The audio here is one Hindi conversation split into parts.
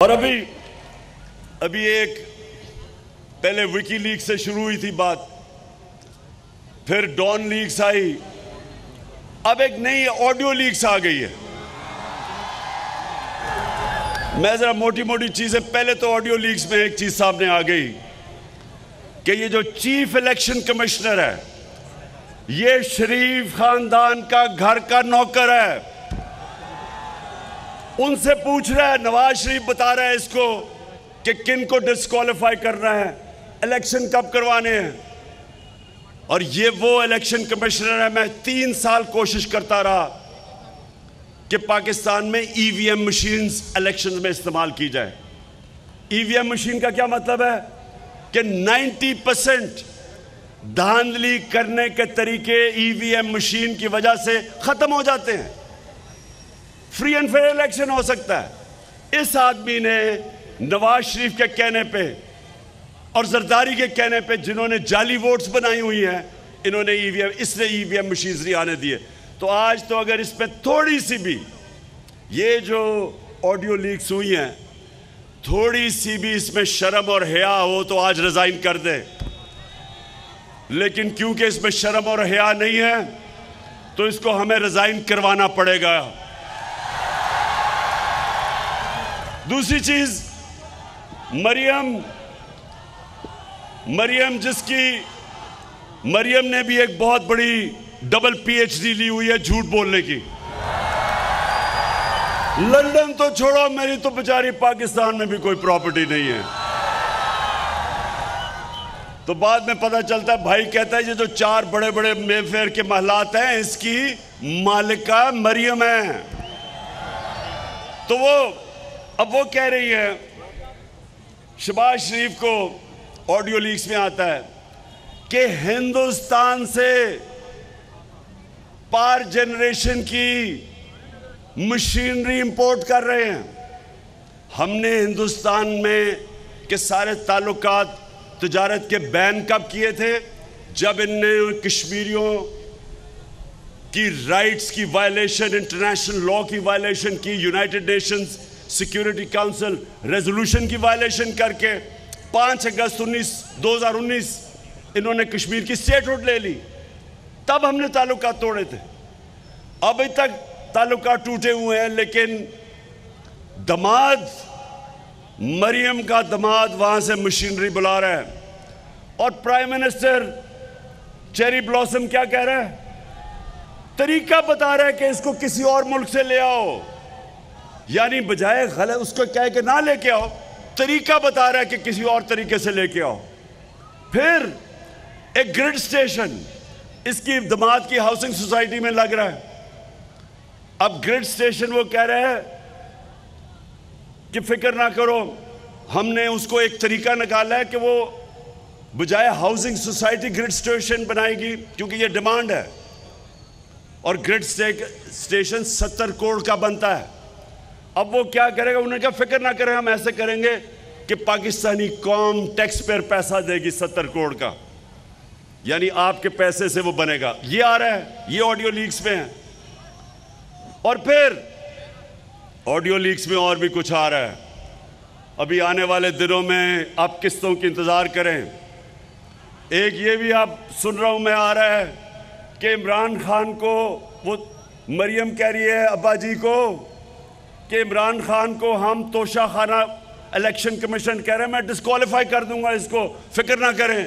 और अभी एक पहले विकीलीक्स से शुरू हुई थी बात, फिर डॉन लीक्स आई, अब एक नई ऑडियो लीक्स आ गई है। मैं जरा मोटी मोटी चीजें, पहले तो ऑडियो लीक्स में एक चीज सामने आ गई कि ये जो चीफ इलेक्शन कमिश्नर है ये शरीफ खानदान का घर का नौकर है। उनसे पूछ रहा है, नवाज शरीफ बता रहा है इसको कि किन को डिस्क्वालीफाई करना है, इलेक्शन कब करवाने हैं। और ये वो इलेक्शन कमिश्नर है। मैं 3 साल कोशिश करता रहा कि पाकिस्तान में ईवीएम मशीन्स इलेक्शन में इस्तेमाल की जाए। ईवीएम मशीन का क्या मतलब है कि 90% धांधली करने के तरीके ईवीएम मशीन की वजह से खत्म हो जाते हैं। फ्री एंड फेयर इलेक्शन हो सकता है। इस आदमी ने नवाज शरीफ के कहने पे और जरदारी के कहने पे, जिन्होंने जाली वोट्स बनाई हुई हैं, इन्होंने ईवीएम मशीन्स नहीं आने दिए। तो आज तो अगर इस पे थोड़ी सी भी, ये जो ऑडियो लीक्स हुई हैं, थोड़ी सी भी इसमें शर्म और हया हो तो आज रिजाइन कर दे। लेकिन क्योंकि इसमें शर्म और हया नहीं है तो इसको हमें रिजाइन करवाना पड़ेगा। दूसरी चीज, मरियम ने भी एक बहुत बड़ी डबल पीएचडी ली हुई है झूठ बोलने की। लंदन तो छोड़ो, मेरी तो बेचारी पाकिस्तान में भी कोई प्रॉपर्टी नहीं है। तो बाद में पता चलता है, भाई कहता है ये जो 4 बड़े बड़े मेफेयर के महलात हैं इसकी मालिका मरियम है। तो अब वो कह रही है, शहबाज शरीफ को ऑडियो लीक्स में आता है कि हिंदुस्तान से पावर जनरेशन की मशीनरी इंपोर्ट कर रहे हैं। हमने हिंदुस्तान में के सारे ताल्लुकात तिजारत के बैन कब किए थे? जब इनने कश्मीरियों की राइट्स की वायलेशन, इंटरनेशनल लॉ की वायलेशन की, United Nations security council resolution की वायलेशन करके 5 अगस्त 2019 इन्होंने कश्मीर की स्टेटहुड ले ली। तब हमने ताल्लुकात तोड़े थे। अभी तक ताल्लुकात टूटे हुए हैं। लेकिन दमाद, मरियम का दमाद वहां से मशीनरी बुला रहा है और प्राइम मिनिस्टर चेरी ब्लॉसम क्या कह रहा है? तरीका बता रहा है कि इसको किसी और मुल्क से ले आओ। यानी बजाय गलत उसको कह के ना लेके आओ, तरीका बता रहा है कि किसी और तरीके से लेके आओ। फिर एक ग्रिड स्टेशन इसकी दमाद की हाउसिंग सोसाइटी में लग रहा है। अब ग्रिड स्टेशन वो कह रहा है कि फिक्र ना करो, हमने उसको एक तरीका निकाला है कि वो बजाय हाउसिंग सोसाइटी ग्रिड स्टेशन बनाएगी, क्योंकि ये डिमांड है। और ग्रिड स्टेशन 70 करोड़ का बनता है। अब वो क्या करेगा? उन्होंने कहा फिक्र ना करें, हम ऐसे करेंगे कि पाकिस्तानी कौम टैक्स पेयर पैसा देगी 70 करोड़ का, यानी आपके पैसे से वो बनेगा। ये आ रहा है, ये ऑडियो लीक्स में है। और फिर ऑडियो लीक्स में और भी कुछ आ रहा है। अभी आने वाले दिनों में आप किस्तों की इंतजार करें। एक ये भी आप सुन रहा हूं मैं, आ रहा है कि इमरान खान को, वो मरियम कह रही है अब्बा जी को कि इमरान खान को हम तोशा खाना, इलेक्शन कमीशन कह रहे हैं मैं डिस्क्वालीफाई कर दूंगा इसको, फिक्र ना करें,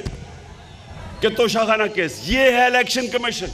कि तोशा खाना केस। ये है इलेक्शन कमीशन।